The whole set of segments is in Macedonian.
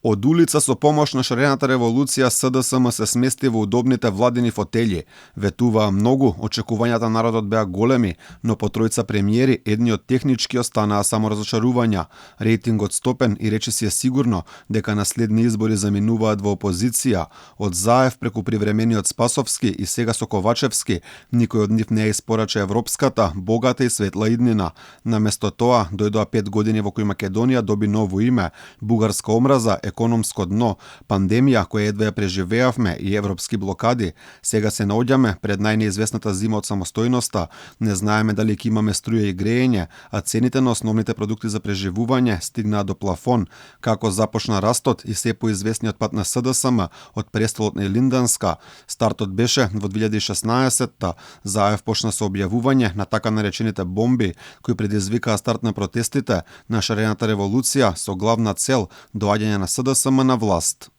Од улица со помош на шарената револуција СДСМ се смести во удобните владини фотели. Ветуваа многу, очекувањата народот беа големи, но по тројца премиери едниот технички останаа само разочарувања. Рейтингот стопен и речиси е сигурно дека на следни избори заминуваат во опозиција. Од Заев преку привремениот Спасовски и сега со Ковачевски, никој од нив не ја испорача европската, богата и светла иднина. Наместо тоа, дојдоа 5 години во кои Македонија доби ново име, бугарска омраза, економско дно, пандемија која едва ја преживеавме и европски блокади. Сега се наоѓаме пред најнеизвестната зима од самостојноста, не знаеме дали ќе имаме струја и грејење, а цените на основните продукти за преживување стигнаа до плафон. Како започна растот и се поизвестниот пат на СДСМ од престолот на Илинданска. Стартот беше во 2016-та. Заев почна со објавување на така наречените бомби, кои предизвикаа старт на протестите на шарената револуција со главна цел доаѓање на СДСМ на власт.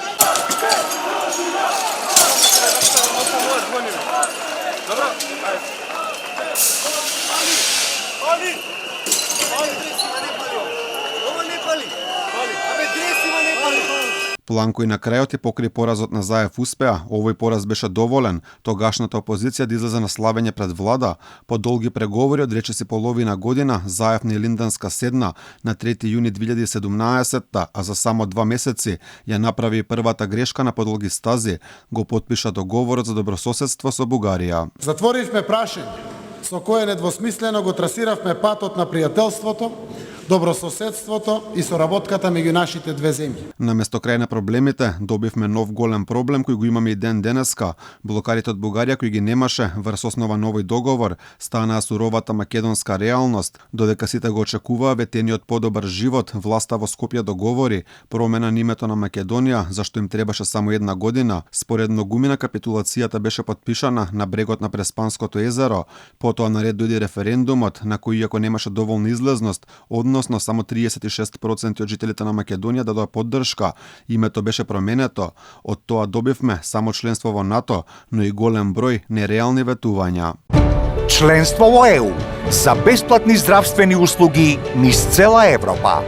План кој на крајот и покри поразот на Заев успеа, овој пораз беше доволен, тогашната опозиција да излезе на славење пред влада. По долги преговори од речиси половина година, Заев на Илинданска седна на 3 јуни 2017, а за само 2 месеци ја направи и првата грешка на подолги стази, го потпиша договорот за добрососедство со Бугарија. Затворивме прашање со кое недвосмислено го трасиравме патот на пријателството, добрососедството и соработката меѓу нашите две земји. Наместо крај на проблемите, добивме нов голем проблем кој го имаме и ден денеска. Блокарите од Бугарија кои ги немаше врз основа на овој договор, станаа суровата македонска реалност. Додека сите го очекуваа ветениот подобар живот, власта во Скопје договори промена на името на Македонија, зашто им требаше само 1 година. Според многумина капитулацијата беше подпишана на брегот на Преспанското езеро. Потоа наред дојде референдумот, на кој иако немаше доволна излезност, односно само 36% од жителите на Македонија дадоа поддршка, името беше променето. Од тоа добивме само членство во НАТО, но и голем број нереални ветувања. Членство во ЕУ за бесплатни здравствени услуги низ цела Европа.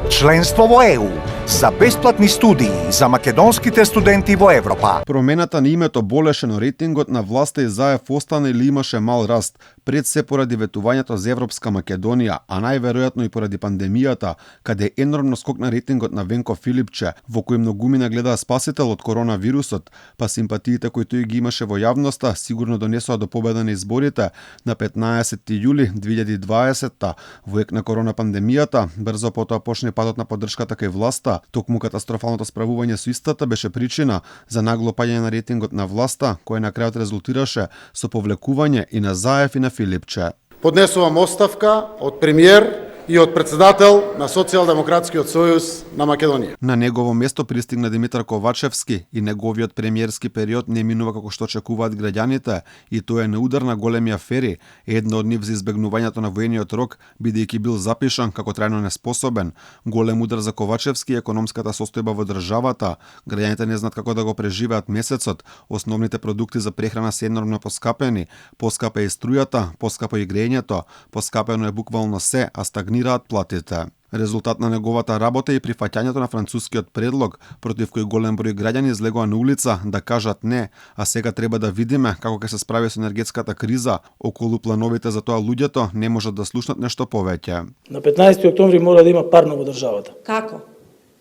Членство во ЕУ за бесплатни студии за македонските студенти во Европа. Промената на името болеше, но рейтингот на власта и Заев остана или имаше мал раст, пред се поради ветувањето за Европска Македонија, а најверојатно и поради пандемијата, каде енормно скокна рейтингот на Венко Филипче, во кој многумина гледаа спасител од коронавирусот, па симпатиите кои тој ги имаше во јавноста сигурно донесоа до победа на изборите на 15 јули 2020 во ек на корона пандемијата. Брзо потоа почне падот на поддршката кај власта. Токму катастрофалното справување со истата беше причина за нагло паѓање на рейтингот на власта, кој на крајот резултираше со повлекување и на Заев и на Филипче. Поднесувам оставка од премиер и од председател на Социјалдемократскиот сојуз на Македонија. На негово место пристигна Димитар Ковачевски и неговиот премиерски период не минува како што очекуваат граѓаните, и тоа е на удар на големи афери, една од нив за избегнувањето на воениот рок, бидејќи бил запишан како трајно неспособен. Голем удар за Ковачевски е економската состојба во државата. Граѓаните не знаат како да го преживеат месецот, основните продукти за прехрана се енормно поскапени, поскапа е струјата, поскапа и грејењето, поскапено е буквално се, а стагнираат платите. Резултат на неговата работа и прифаќањето на францускиот предлог, против кој голем број граѓани излегоа на улица да кажат не, а сега треба да видиме како ќе се справи со енергетската криза. Околу плановите за тоа луѓето не можат да слушнат нешто повеќе. На 15 октомври мора да има парно во државата. Како?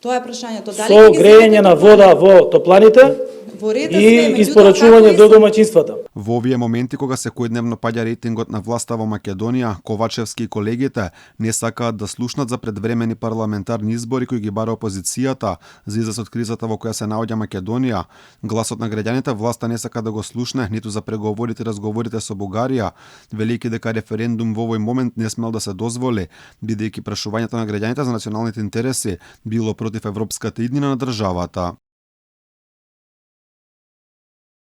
Тоа е прашањето. Дали со грејење на вода во топланите и испорачување до домаќинствата. Во овие моменти кога секојдневно паѓа рейтингот на власта во Македонија, Ковачевски и колегите не сакаат да слушнат за предвремени парламентарни избори кои ги бара опозицијата за излез од кризата во која се наоѓа Македонија. Гласот на граѓаните власта не сака да го слушне ниту за преговорите и разговорите со Бугарија, велики дека референдум во овој момент не смел да се дозволи, бидејќи прашувањето на граѓаните за националните интереси било против европската иднина на државата.